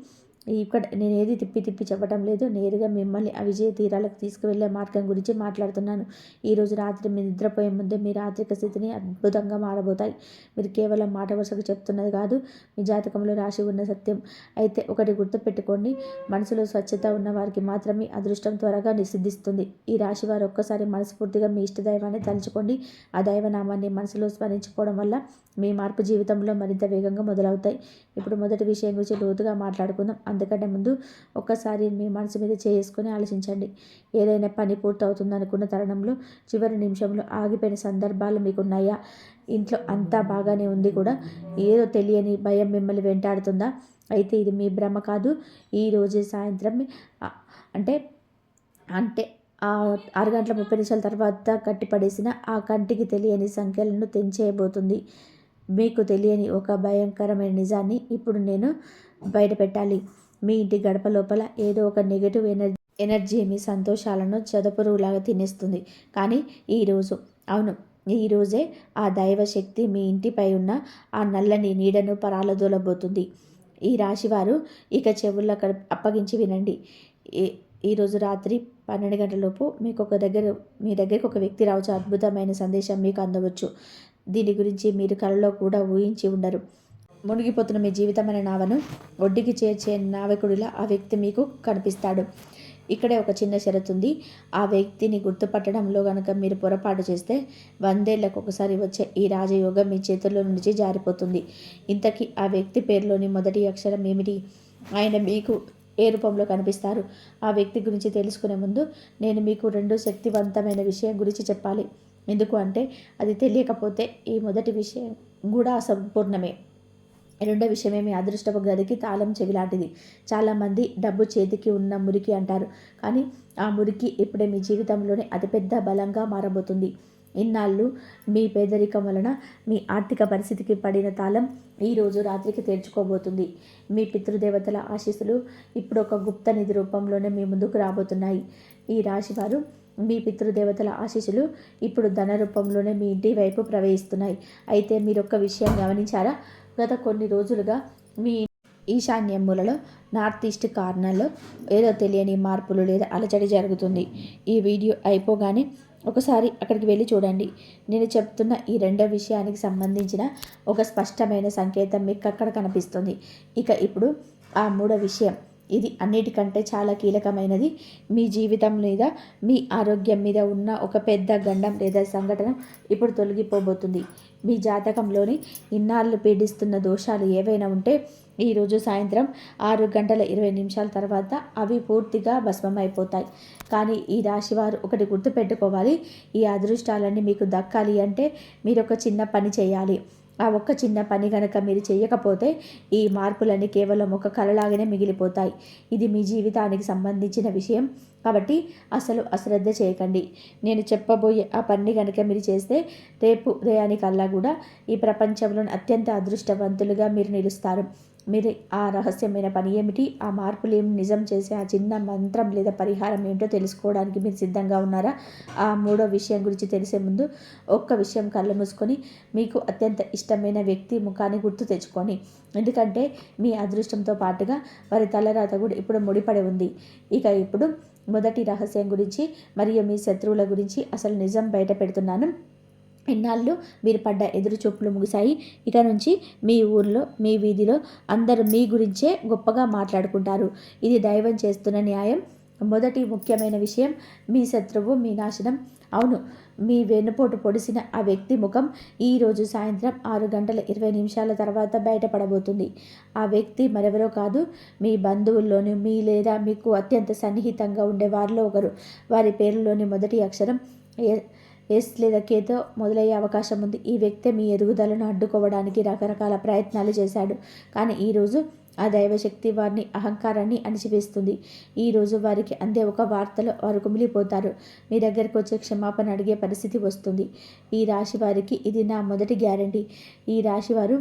ఇక్కడ నేను ఏది తిప్పి తిప్పి చెప్పడం లేదు. నేరుగా మిమ్మల్ని ఆ విజయ తీరాలకు తీసుకువెళ్ళే మార్గం గురించి మాట్లాడుతున్నాను. ఈరోజు రాత్రి మీరు నిద్రపోయే ముందే మీ ఆర్థిక స్థితిని అద్భుతంగా మారబోతాయి. మీరు కేవలం మాట వరుసకు చెప్తున్నది కాదు, మీ జాతకంలో రాసి ఉన్న సత్యం. అయితే ఒకటి గుర్తుపెట్టుకోండి, మనసులో స్వచ్ఛత ఉన్న వారికి మాత్రమే అదృష్టం త్వరగా సిద్ధిస్తుంది. ఈ రాశి వారు ఒక్కసారి మనస్ఫూర్తిగా మీ ఇష్టదైవాన్ని తలుచుకోండి. ఆ దైవనామాన్ని మనసులో స్మరించుకోవడం వల్ల మీ మార్పు జీవితంలో మరింత వేగంగా మొదలవుతాయి. ఇప్పుడు మొదటి విషయం గురించి లోతుగా మాట్లాడుకుందాం. అందుకంటే ముందు ఒక్కసారి మీ మనసు మీద చేసుకొని ఆలోచించండి. ఏదైనా పని పూర్తవుతుంది అనుకున్న తరుణంలో చివరి నిమిషంలో ఆగిపోయిన సందర్భాలు మీకున్నాయా? ఇంట్లో అంతా బాగానే ఉంది కూడా ఏదో తెలియని భయం మిమ్మల్ని వెంటాడుతుందా? అయితే ఇది మీ భ్రమ కాదు. ఈరోజే సాయంత్రం అంటే అంటే 6 గంటల 30 నిమిషాల తర్వాత కట్టిపడేసిన ఆ కంటికి తెలియని సంఖ్యలను తెంచేయబోతుంది. మీకు తెలియని ఒక భయంకరమైన నిజాన్ని ఇప్పుడు నేను బయట పెట్టాలి. మీ ఇంటి గడప లోపల ఏదో ఒక నెగటివ్ ఎనర్జీ మీ సంతోషాలను చదపురులాగా తినేస్తుంది. కానీ ఈరోజే ఆ దైవశక్తి మీ ఇంటిపై ఉన్న ఆ నల్లని నీడను పరాలదోలబోతుంది. ఈ రాశివారు ఇక చెవుల్లో అప్పగించి వినండి. ఈరోజు రాత్రి 12 గంటలలోపు మీ దగ్గరికి ఒక వ్యక్తి రావచ్చు. అద్భుతమైన సందేశం మీకు అందవచ్చు. దీని గురించి మీరు కలలో కూడా ఊహించి ఉండరు. మునిగిపోతున్న మీ జీవితం అనే నావను ఒడ్డుకి చేర్చే నావికుడిలా ఆ వ్యక్తి మీకు కనిపిస్తాడు. ఇక్కడే ఒక చిన్న షరతు ఉంది. ఆ వ్యక్తిని గుర్తుపట్టడంలో కనుక మీరు పొరపాటు చేస్తే 100 ఏళ్లకు ఒకసారి వచ్చే ఈ రాజయోగం మీ చేతుల్లో నుంచి జారిపోతుంది. ఇంతకీ ఆ వ్యక్తి పేరులోని మొదటి అక్షరం ఏమిటి? ఆయన మీకు ఏ రూపంలో కనిపిస్తారు? ఆ వ్యక్తి గురించి తెలుసుకునే ముందు నేను మీకు 2 శక్తివంతమైన విషయం గురించి చెప్పాలి. ఎందుకు అంటే అది తెలియకపోతే ఈ మొదటి విషయం కూడా అసంపూర్ణమే. రెండో విషయమే మీ అదృష్టపు గదికి తాళం చెవి లాంటిది. చాలామంది డబ్బు చేతికి ఉన్న మురికి అంటారు, కానీ ఆ మురికి ఇప్పుడే మీ జీవితంలోనే అతిపెద్ద బలంగా మారబోతుంది. ఇన్నాళ్ళు మీ పేదరికం వలన మీ ఆర్థిక పరిస్థితికి పడిన తాళం ఈరోజు రాత్రికి తెరుచుకోబోతుంది. మీ పితృదేవతల ఆశీస్సులు ఇప్పుడు ఒక గుప్త నిధి రూపంలోనే మీ ముందుకు రాబోతున్నాయి. ఈ రాశివారు మీ పితృదేవతల ఆశీస్సులు ఇప్పుడు ధన రూపంలోనే మీ ఇంటి వైపు ప్రవహిస్తున్నాయి. అయితే మీరు ఒక్క విషయం గమనించారా? గత కొన్ని రోజులుగా మీ ఈశాన్య మూలలో నార్త్ ఈస్ట్ కార్నర్లో ఏదో తెలియని మార్పులు లేదా అలజడి జరుగుతుంది. ఈ వీడియో అయిపోగానే ఒకసారి అక్కడికి వెళ్ళి చూడండి. నేను చెప్తున్న ఈ రెండో విషయానికి సంబంధించిన ఒక స్పష్టమైన సంకేతం మీకు అక్కడ కనిపిస్తుంది. ఇప్పుడు ఆ 3వ విషయం, ఇది అన్నిటికంటే చాలా కీలకమైనది. మీ జీవితం మీద, మీ ఆరోగ్యం మీద ఉన్న ఒక పెద్ద గండం లేదా సంఘటన ఇప్పుడు తొలగిపోబోతుంది. మీ జాతకంలోని ఇన్నాళ్ళు పీడిస్తున్న దోషాలు ఏవైనా ఉంటే ఈరోజు సాయంత్రం 6 గంటల 20 నిమిషాల తర్వాత అవి పూర్తిగా భస్మమైపోతాయి. కానీ ఈ రాశివారు ఒకటి గుర్తుపెట్టుకోవాలి, ఈ అదృష్టాలన్నీ మీకు దక్కాలి అంటే మీరు ఒక చిన్న పని చేయాలి. ఆ ఒక్క చిన్న పని గనక మీరు చేయకపోతే ఈ మార్పులన్నీ కేవలం ఒక కలలాగానే మిగిలిపోతాయి. ఇది మీ జీవితానికి సంబంధించిన విషయం కాబట్టి అసలు అశ్రద్ధ చేయకండి. నేను చెప్పబోయే ఆ పని కనుక మీరు చేస్తే రేపు ఉదయానికల్లా కూడా ఈ ప్రపంచంలోని అత్యంత అదృష్టవంతులుగా మీరు నిలుస్తారు. మీరు ఆ రహస్యమైన పని ఏమిటి, ఆ మార్పులు ఏమి, నిజం చేసే ఆ చిన్న మంత్రం లేదా పరిహారం ఏంటో తెలుసుకోవడానికి మీరు సిద్ధంగా ఉన్నారా? ఆ మూడో విషయం గురించి తెలిసే ముందు ఒక్క విషయం కళ్ళు మూసుకొని మీకు అత్యంత ఇష్టమైన వ్యక్తి ముఖాన్ని గుర్తు తెచ్చుకొని, ఎందుకంటే మీ అదృష్టంతో పాటుగా వారి తలరాత కూడా ఇప్పుడు ముడిపడి ఉంది. ఇక ఇప్పుడు మొదటి రహస్యం గురించి మరియు మీ శత్రువుల గురించి అసలు నిజం బయట పెడుతున్నాను. ఇన్నాళ్ళు మీరు పడ్డ ఎదురు చూపులు ముగిశాయి. ఇక నుంచి మీ ఊర్లో, మీ వీధిలో అందరూ మీ గురించే గొప్పగా మాట్లాడుకుంటారు. ఇది దైవం చేస్తున్న న్యాయం. మొదటి ముఖ్యమైన విషయం, మీ శత్రువు మీ నాశనం. అవును, మీ వెన్నుపోటు పొడిసిన ఆ వ్యక్తి ముఖం ఈరోజు సాయంత్రం 6:20 తర్వాత బయటపడబోతుంది. ఆ వ్యక్తి మరెవరో కాదు, మీ బంధువుల్లోని మీ లేదా మీకు అత్యంత సన్నిహితంగా ఉండే వారిలో ఒకరు. వారి పేరులోని మొదటి అక్షరం ఎస్ లేదా కేతో మొదలయ్యే అవకాశం ఉంది. ఈ వ్యక్తి మీ ఎదుగుదలను అడ్డుకోవడానికి రకరకాల ప్రయత్నాలు చేశాడు. కానీ ఈరోజు ఆ దైవశక్తి వారిని అహంకారాన్ని అణిచివేస్తుంది. ఈరోజు వారికి అందే ఒక వార్తలో వారు కుమిలిపోతారు. మీ దగ్గరకు వచ్చే క్షమాపణ అడిగే పరిస్థితి వస్తుంది. ఈ రాశి వారికి ఇది నా మొదటి గ్యారంటీ. ఈ రాశి వారు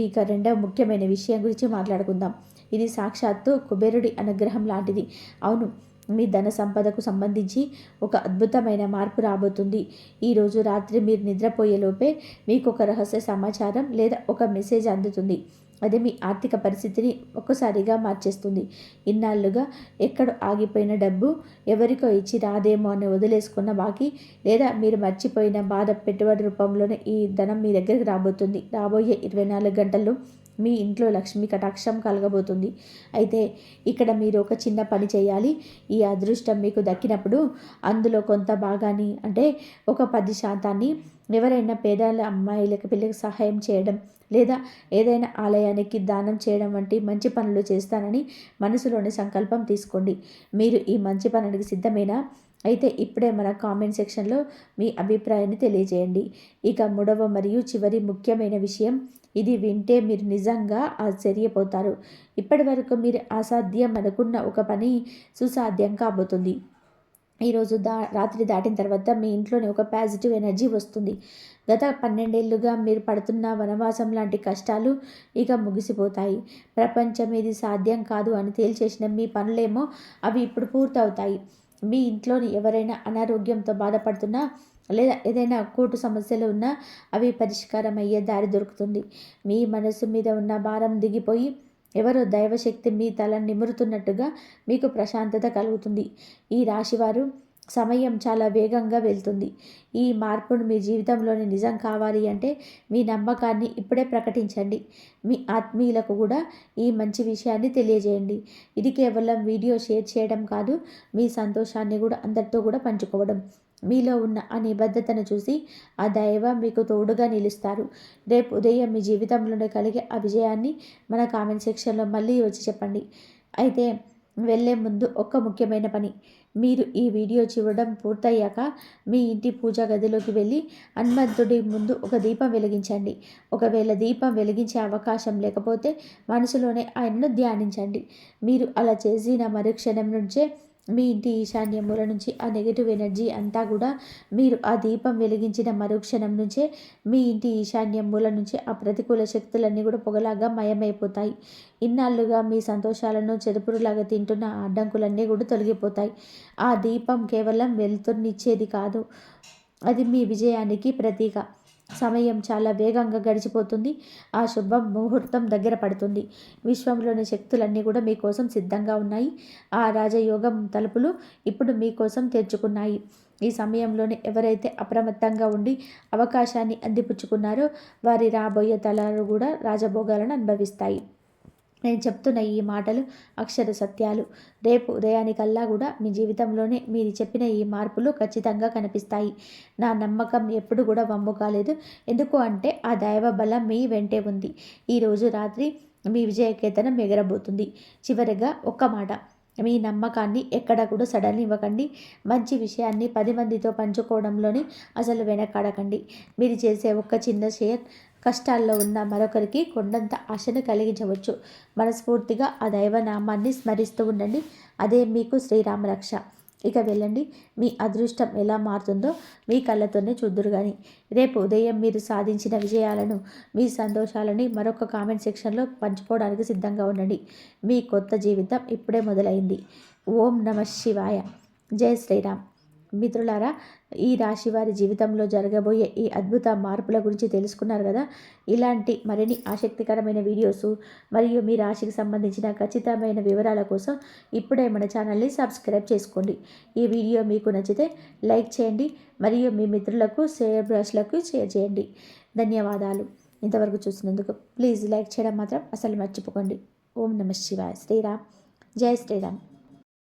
ఇక రెండవ ముఖ్యమైన విషయం గురించి మాట్లాడుకుందాం. ఇది సాక్షాత్తు కుబేరుడి అనుగ్రహం లాంటిది. అవును, మీ ధన సంపదకు సంబంధించి ఒక అద్భుతమైన మార్పు రాబోతుంది. ఈరోజు రాత్రి మీరు నిద్రపోయేలోపే మీకు ఒక రహస్య సమాచారం లేదా ఒక మెసేజ్ అందుతుంది. అది మీ ఆర్థిక పరిస్థితిని ఒక్కసారిగా మార్చేస్తుంది. ఇన్నాళ్ళుగా ఎక్కడో ఆగిపోయిన డబ్బు, ఎవరికో ఇచ్చి రాదేమో అని వదిలేసుకున్న బాకీ, లేదా మీరు మర్చిపోయిన బాధ పెట్టుబడి రూపంలోనే ఈ ధనం మీ దగ్గరికి రాబోతుంది. రాబోయే 24 గంటల్లో మీ ఇంట్లో లక్ష్మీ కటాక్షం కలగబోతుంది. అయితే ఇక్కడ మీరు ఒక చిన్న పని చేయాలి. ఈ అదృష్టం మీకు దక్కినప్పుడు అందులో కొంత భాగాన్ని, అంటే ఒక 10% ఎవరైనా పేదల అమ్మాయిలకు పిల్లలకు సహాయం చేయడం, లేదా ఏదైనా ఆలయానికి దానం చేయడం వంటి మంచి పనులు చేస్తానని మనసులోని సంకల్పం తీసుకోండి. మీరు ఈ మంచి పనునికి సిద్ధమేనా? అయితే ఇప్పుడే మన కామెంట్ సెక్షన్లో మీ అభిప్రాయాన్ని తెలియజేయండి. ఇక మూడవ మరియు చివరి ముఖ్యమైన విషయం, ఇది వింటే మీరు నిజంగా ఆశ్చర్యపోతారు. ఇప్పటి వరకు మీరు అసాధ్యం అనుకున్న ఒక పని సుసాధ్యం కాబోతుంది. ఈరోజు రాత్రి దాటిన తర్వాత మీ ఇంట్లోనే ఒక పాజిటివ్ ఎనర్జీ వస్తుంది. గత 12 ఏళ్ళుగా మీరు పడుతున్న వనవాసం లాంటి కష్టాలు ఇక ముగిసిపోతాయి. ప్రపంచం ఇది సాధ్యం కాదు అని తేల్చేసిన మీ పనులేమో అవి ఇప్పుడు పూర్తవుతాయి. మీ ఇంట్లోని ఎవరైనా అనారోగ్యంతో బాధపడుతున్నా, లేదా ఏదైనా కోర్టు సమస్యలు ఉన్నా అవి పరిష్కారం అయ్యే దారి దొరుకుతుంది. మీ మనసు మీద ఉన్న భారం దిగిపోయి ఎవరో దైవశక్తి మీ తల నిమురుతున్నట్టుగా మీకు ప్రశాంతత కలుగుతుంది. ఈ రాశివారు సమయం చాలా వేగంగా వెళ్తుంది. ఈ మార్పును మీ జీవితంలోని నిజం కావాలి అంటే మీ నమ్మకాన్ని ఇప్పుడే ప్రకటించండి. మీ ఆత్మీయులకు కూడా ఈ మంచి విషయాన్ని తెలియజేయండి. ఇది కేవలం వీడియో షేర్ చేయడం కాదు, మీ సంతోషాన్ని కూడా అందరితో కూడా పంచుకోవడం. మీలో ఉన్న ఆ నిబద్ధతను చూసి ఆ దైవం మీకు తోడుగా నిలుస్తారు. రేపు ఉదయం మీ జీవితంలోనే కలిగే ఆ విజయాన్ని మన కామెంట్ సెక్షన్లో మళ్ళీ వచ్చి చెప్పండి. అయితే వెళ్ళే ముందు ఒక ముఖ్యమైన పని, మీరు ఈ వీడియో చూడడం పూర్తయ్యాక మీ ఇంటి పూజా గదిలోకి వెళ్ళి హనుమంతుడి ముందు ఒక దీపం వెలిగించండి. ఒకవేళ దీపం వెలిగించే అవకాశం లేకపోతే మనసులోనే ఆయనను ధ్యానించండి. మీరు అలా చేసిన మరుక్షణం నుంచే మీ ఇంటి ఈశాన్య మూల నుంచి ఆ నెగిటివ్ ఎనర్జీ అంతా కూడా, మీరు ఆ దీపం వెలిగించిన మరుక్షణం నుంచే మీ ఇంటి ఈశాన్య మూల నుంచి ఆ ప్రతికూల శక్తులన్నీ కూడా పొగలాగా మయమైపోతాయి. ఇన్నాళ్ళుగా మీ సంతోషాలను చెరుపురులాగా తింటున్న అడ్డంకులన్నీ కూడా తొలగిపోతాయి. ఆ దీపం కేవలం వెలుతురునిచ్చేది కాదు, అది మీ విజయానికి ప్రతీక. సమయం చాలా వేగంగా గడిచిపోతుంది. ఆ శుభ ముహూర్తం దగ్గర పడుతుంది. విశ్వంలోని శక్తులన్నీ కూడా మీకోసం సిద్ధంగా ఉన్నాయి. ఆ రాజయోగం తలుపులు ఇప్పుడు మీకోసం తెరుచుకున్నాయి. ఈ సమయంలోనే ఎవరైతే అప్రమత్తంగా ఉండి అవకాశాన్ని అందిపుచ్చుకున్నారో వారి రాబోయే తరాలు కూడా రాజభోగాలను అనుభవిస్తాయి. నేను చెప్తున్న ఈ మాటలు అక్షర సత్యాలు. రేపు ఉదయానికల్లా కూడా మీ జీవితంలోనే మీరు చెప్పిన ఈ మార్పులు ఖచ్చితంగా కనిపిస్తాయి. నా నమ్మకం ఎప్పుడు కూడా వమ్ము కాలేదు. ఎందుకు అంటే ఆ దైవ బలం మీ వెంటే ఉంది. ఈరోజు రాత్రి మీ విజయకేతనం ఎగరబోతుంది. చివరిగా ఒక్క మాట, మీ నమ్మకాన్ని ఎక్కడ కూడా సడన్ ఇవ్వకండి. మంచి విషయాన్ని 10 మందితో పంచుకోవడంలోని అసలు వెనకాడకండి. మీరు చేసే ఒక్క చిన్న షేర్ కష్టాల్లో ఉన్న మరొకరికి కొండంత ఆశను కలిగించవచ్చు. మనస్ఫూర్తిగా ఆ దైవనామాన్ని స్మరిస్తూ ఉండండి. అదే మీకు శ్రీరామ రక్ష. ఇక వెళ్ళండి, మీ అదృష్టం ఎలా మారుతుందో మీ కళ్ళతోనే చూద్దురు కానీ. రేపు ఉదయం మీరు సాధించిన విజయాలను, మీ సంతోషాలని మరొక కామెంట్ సెక్షన్లో పంచుకోవడానికి సిద్ధంగా ఉండండి. మీ కొత్త జీవితం ఇప్పుడే మొదలైంది. ఓం నమ శివాయ. జై శ్రీరామ్. మిత్రులారా, ఈ రాశి వారి జీవితంలో జరగబోయే ఈ అద్భుత మార్పుల గురించి తెలుసుకున్నారు కదా. ఇలాంటి మరిన్ని ఆసక్తికరమైన వీడియోస్ మరియు మీ రాశికి సంబంధించిన ఖచ్చితమైన వివరాల కోసం ఇప్పుడే మన ఛానల్ని సబ్స్క్రైబ్ చేసుకోండి. ఈ వీడియో మీకు నచ్చితే లైక్ చేయండి మరియు మీ మిత్రులకు బ్రష్లకు షేర్ చేయండి. ధన్యవాదాలు. ఇంతవరకు చూసినందుకు ప్లీజ్ లైక్ చేయడం మాత్రం అసలు మర్చిపోకండి. ఓం నమ శివాయ. శ్రీరామ్. జై శ్రీరామ్.